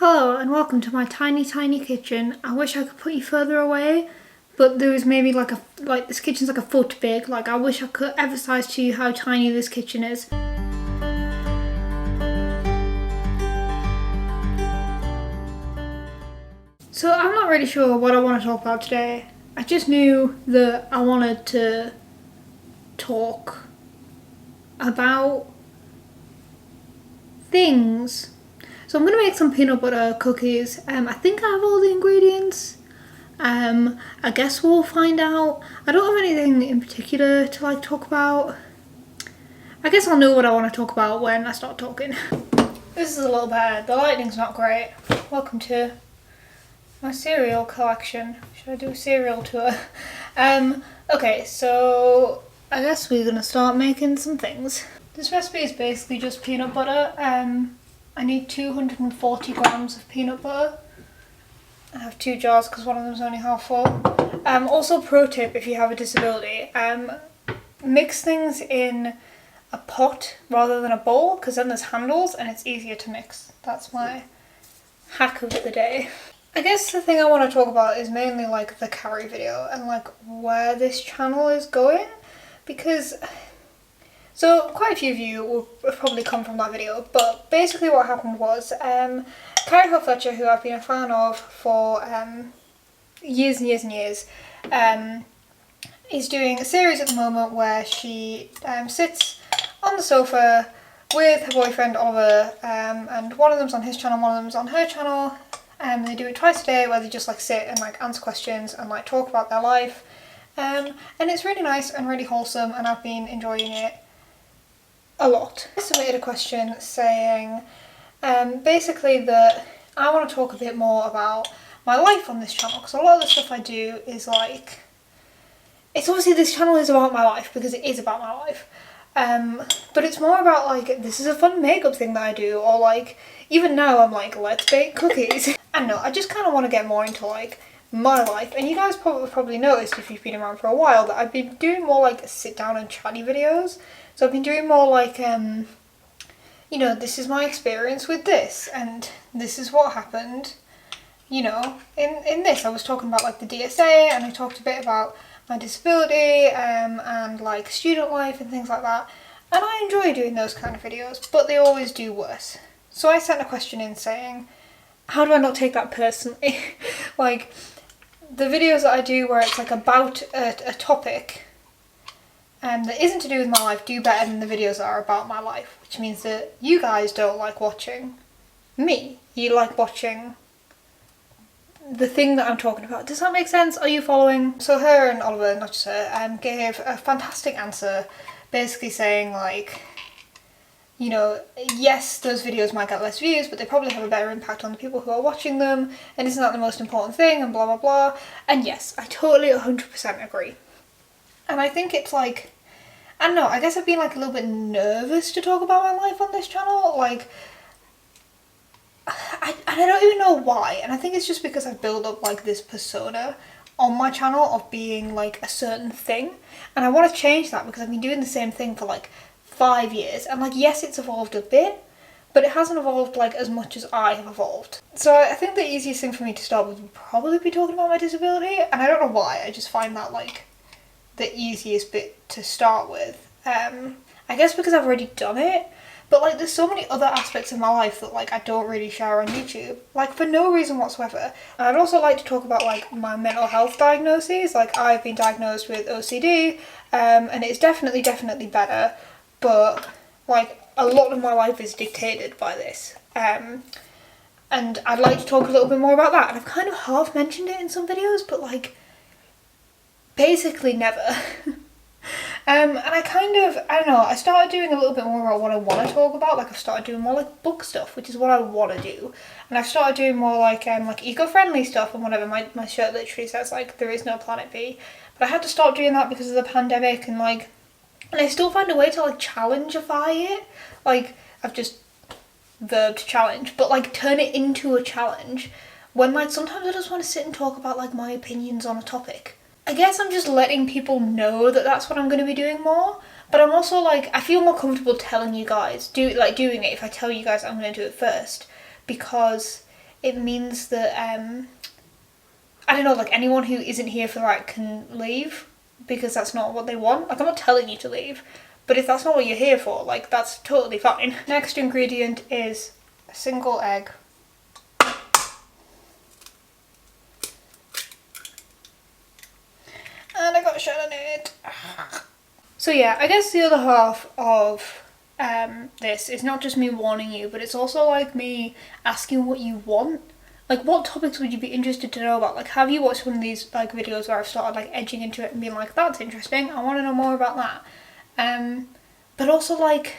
Hello and welcome to my tiny kitchen. I wish I could put you further away, but there is maybe this kitchen's like a foot big. Like I wish I could emphasize to you how tiny this kitchen is. So I'm not really sure what I want to talk about today. I just knew that I wanted to talk about things. So I'm going to make some peanut butter cookies. I think I have all the ingredients. I guess we'll find out. I don't have anything in particular to talk about. I guess I'll know what I want to talk about when I start talking. This is a little bad. The lighting's not great. Welcome to my cereal collection. Should I do a cereal tour? Okay, so I guess we're going to start making some things. This recipe is basically just peanut butter. I need 240 grams of peanut butter. I have 2 jars because one of them is only half full. Also pro tip if you have a disability, mix things in a pot rather than a bowl because then there's handles and it's easier to mix. That's my hack of the day. I guess the thing I want to talk about is mainly the carry video and where this channel is going, because so quite a few of you will probably come from that video, but basically what happened was Carrie Fletcher, who I've been a fan of for years and years and years, is doing a series at the moment where she sits on the sofa with her boyfriend Oliver, and one of them's on his channel, one of them's on her channel, and they do it twice a day where they just sit and answer questions and talk about their life, and it's really nice and really wholesome, and I've been enjoying it a lot. I submitted a question saying basically that I want to talk a bit more about my life on this channel, because a lot of the stuff I do is it's obviously this channel is about my life because it is about my life, but it's more about this is a fun makeup thing that I do, or even now I'm let's bake cookies. I don't know, I just kind of want to get more into my life, and you guys probably noticed if you've been around for a while that I've been doing more sit down and chatty videos. So I've been doing more this is my experience with this, and this is what happened, in this. I was talking about the DSA, and I talked a bit about my disability, and student life and things like that. And I enjoy doing those kind of videos, but they always do worse. So I sent a question in saying, how do I not take that personally? The videos that I do where it's about a topic that isn't to do with my life do better than the videos that are about my life, which means that you guys don't like watching me. You like watching the thing that I'm talking about. Does that make sense? Are you following? So her and Oliver, not just her, gave a fantastic answer, basically saying yes, those videos might get less views, but they probably have a better impact on the people who are watching them, and isn't that the most important thing, and blah blah blah. And yes, I totally 100% agree. And I think it's I don't know, I guess I've been a little bit nervous to talk about my life on this channel. I don't even know why, and I think it's just because I've built up this persona on my channel of being a certain thing, and I want to change that because I've been doing the same thing for 5 years, and yes, it's evolved a bit, but it hasn't evolved as much as I have evolved. So I think the easiest thing for me to start with would probably be talking about my disability, and I don't know why, I just find that the easiest bit to start with. I guess because I've already done it, but there's so many other aspects of my life that I don't really share on YouTube, for no reason whatsoever. And I'd also like to talk about my mental health diagnoses. I've been diagnosed with OCD, and it's definitely better, but a lot of my life is dictated by this. And I'd like to talk a little bit more about that, and I've kind of half mentioned it in some videos, but basically never. And I don't know, I started doing a little bit more about what I want to talk about. I've started doing more book stuff, which is what I want to do. And I've started doing more eco-friendly stuff and whatever. My shirt literally says there is no planet B. But I had to stop doing that because of the pandemic, and and I still find a way to challenge-ify it. I've just verbed challenge, but turn it into a challenge when sometimes I just want to sit and talk about my opinions on a topic. I guess I'm just letting people know that that's what I'm going to be doing more, but I'm also I feel more comfortable telling you guys, doing it if I tell you guys I'm going to do it first, because it means that I don't know, like anyone who isn't here for that can leave, because that's not what they want. Like, I'm not telling you to leave, but if that's not what you're here for, like, that's totally fine. Next ingredient is a single egg. And I got shit on it. So yeah, I guess the other half of this is not just me warning you, but it's also like me asking what you want. Like, what topics would you be interested to know about? Like, have you watched one of these like videos where I've started like edging into it and being like, that's interesting, I want to know more about that. But also, like,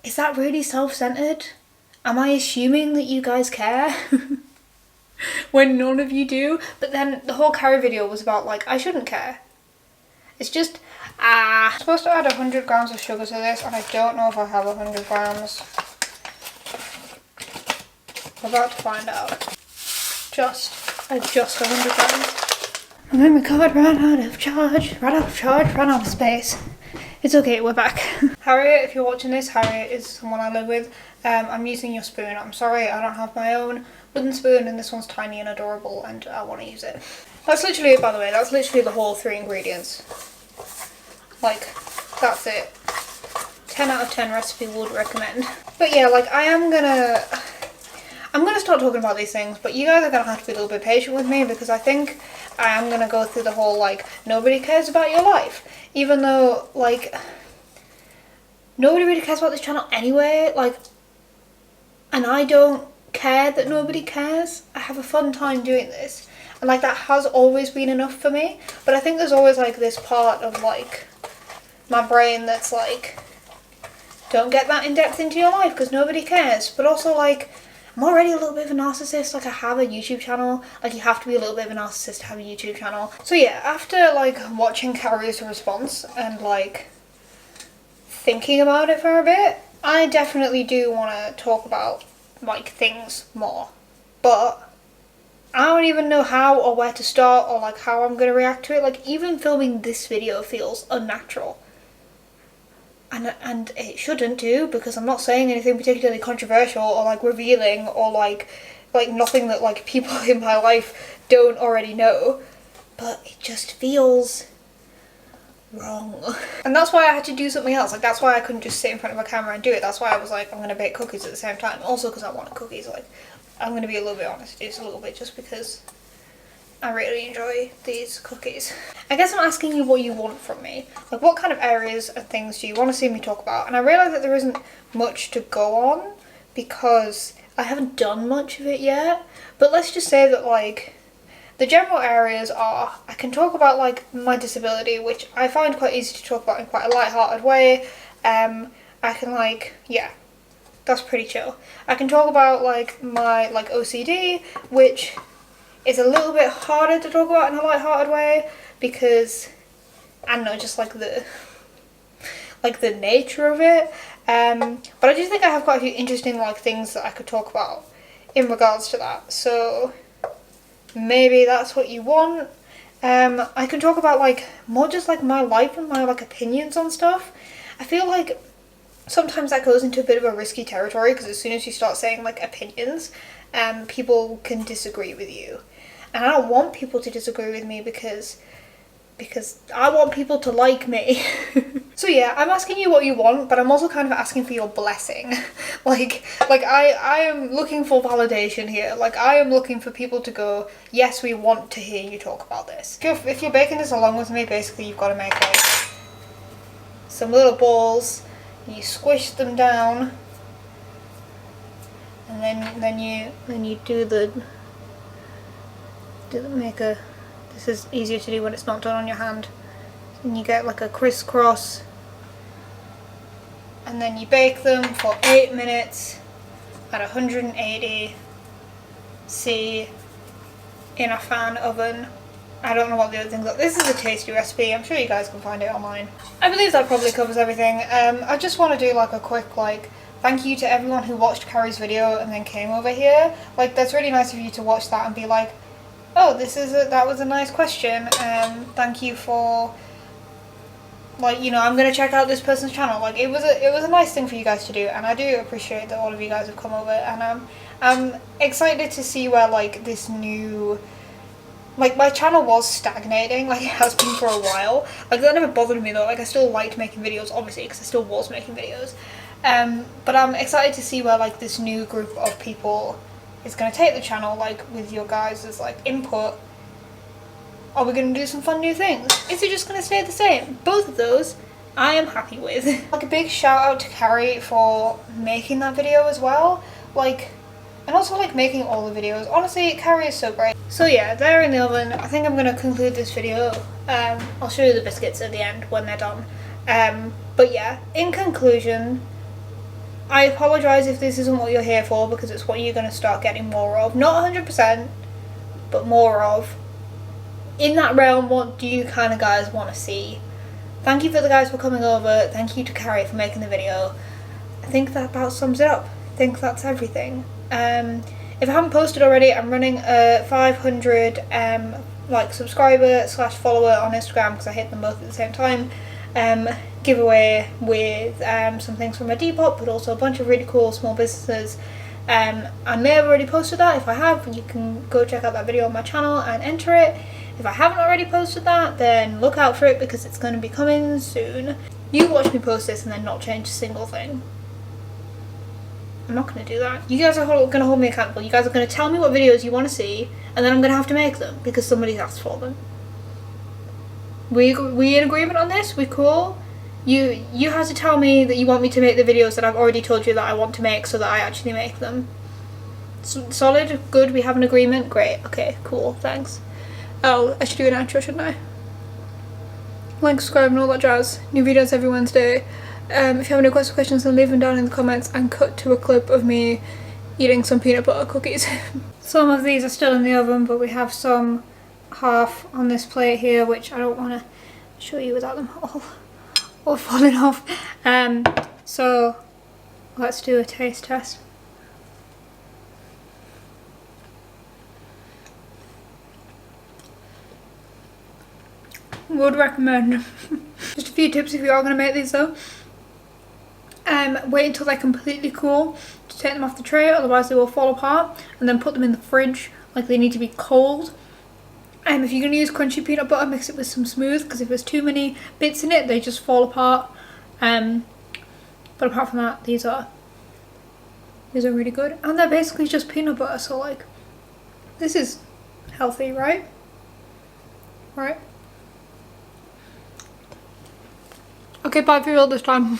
is that really self-centered? Am I assuming that you guys care? When none of you do? But then the whole carry video was about like, I shouldn't care. It's just, I'm supposed to add 100 grams of sugar to this, and I don't know if I have 100 grams. We're about to find out. Just 100 grams. And then my card ran out of charge, ran out of space. It's okay, we're back. Harriet, if you're watching this, Harriet is someone I live with. I'm using your spoon. I'm sorry, I don't have my own wooden spoon, and this one's tiny and adorable, and I want to use it. That's literally it, by the way. That's literally the whole 3 ingredients. Like, that's it. 10 out of 10 recipe would recommend. But yeah, like, I'm gonna start talking about these things, but you guys are gonna have to be a little bit patient with me, because I think I am gonna go through the whole, like, nobody cares about your life. Even though, like, nobody really cares about this channel anyway, like, and I don't care that nobody cares. I have a fun time doing this, and like, that has always been enough for me. But I think there's always like this part of like my brain that's like, don't get that in depth into your life because nobody cares. But also, like, I'm already a little bit of a narcissist. Like, I have a YouTube channel. Like, you have to be a little bit of a narcissist to have a YouTube channel. So yeah, after like watching Carrie's response and like thinking about it for a bit, I definitely do want to talk about like things more. But I don't even know how or where to start, or like how I'm going to react to it. Like, even filming this video feels unnatural. And it shouldn't do, because I'm not saying anything particularly controversial or like revealing or like nothing that like people in my life don't already know. But it just feels wrong. And that's why I had to do something else. Like, that's why I couldn't just sit in front of a camera and do it. That's why I was like, I'm going to bake cookies at the same time. Also because I wanted cookies. Like, I'm going to be a little bit honest, just a little bit, just because I really enjoy these cookies. I guess I'm asking you what you want from me. Like, what kind of areas and things do you want to see me talk about? And I realise that there isn't much to go on because I haven't done much of it yet. But let's just say that, like, the general areas are, I can talk about, like, my disability, which I find quite easy to talk about in quite a light-hearted way. I can, like, yeah, that's pretty chill. I can talk about, like, my, like, OCD, which is a little bit harder to talk about in a light-hearted way, because, I don't know, just, like, the nature of it. But I do think I have quite a few interesting, like, things that I could talk about in regards to that. So maybe that's what you want. I can talk about, like, more just, like, my life and my, like, opinions on stuff. I feel like sometimes that goes into a bit of a risky territory, because as soon as you start saying, like, opinions, people can disagree with you. And I don't want people to disagree with me because I want people to like me. So yeah, I'm asking you what you want, but I'm also kind of asking for your blessing. like I am looking for validation here. Like, I am looking for people to go, yes, we want to hear you talk about this. If you're baking this along with me, basically you've got to make like some little balls, you squish them down, and then you do the make a, this is easier to do when it's not done on your hand, and you get like a crisscross, and then you bake them for 8 minutes at 180 C in a fan oven. I don't know what the other things are. This is a tasty recipe. I'm sure you guys can find it online. I believe that probably covers everything. I just want to do like a quick like thank you to everyone who watched Carrie's video and then came over here. Like, that's really nice of you to watch that and be like, oh, that was a nice question. Thank you for, like, you know, I'm gonna check out this person's channel. Like, it was a nice thing for you guys to do, and I do appreciate that all of you guys have come over, and I'm excited to see where like this new, like my channel was stagnating, like it has been for a while. Like that never bothered me though, like I still liked making videos obviously because I still was making videos. But I'm excited to see where like this new group of people is going to take the channel, like with your guys' like input. Are we going to do some fun new things? Is it just going to stay the same? Both of those I am happy with. Like a big shout out to Carrie for making that video as well. Like, and also like making all the videos. Honestly, Carrie is so great. So yeah, they're in the oven. I think I'm going to conclude this video. I'll show you the biscuits at the end when they're done. But yeah, in conclusion, I apologise if this isn't what you're here for, because it's what you're going to start getting more of. Not 100%, but more of. In that realm, what do you kind of guys want to see? Thank you for the guys for coming over. Thank you to Carrie for making the video. I think that about sums it up. I think that's everything. If I haven't posted already, I'm running a 500 like subscriber / follower on Instagram, because I hit them both at the same time. Giveaway with some things from my Depop, but also a bunch of really cool small businesses. I may have already posted that. If I have, you can go check out that video on my channel and enter it. If I haven't already posted that, then look out for it, because it's going to be coming soon. You watch me post this and then not change a single thing. I'm not going to do that. You guys are going to hold me accountable. You guys are going to tell me what videos you want to see, and then I'm going to have to make them because somebody's asked for them. We in agreement on this? We cool? You have to tell me that you want me to make the videos that I've already told you that I want to make, so that I actually make them. Solid? Good? We have an agreement? Great. Okay, cool. Thanks. Oh, I should do an outro, shouldn't I? Like, subscribe and all that jazz. New videos every Wednesday. If you have any questions, then leave them down in the comments, and cut to a clip of me eating some peanut butter cookies. Some of these are still in the oven, but we have some half on this plate here, which I don't want to show you without them all falling off. So let's do a taste test. Would recommend. Just a few tips if you are going to make these though. Wait until they're completely cool to take them off the tray, otherwise they will fall apart, and then put them in the fridge. Like, they need to be cold. If you're going to use crunchy peanut butter, mix it with some smooth, because if there's too many bits in it, they just fall apart. But apart from that, these are really good, and they're basically just peanut butter, so like, this is healthy, right? Right? Okay, bye for real this time.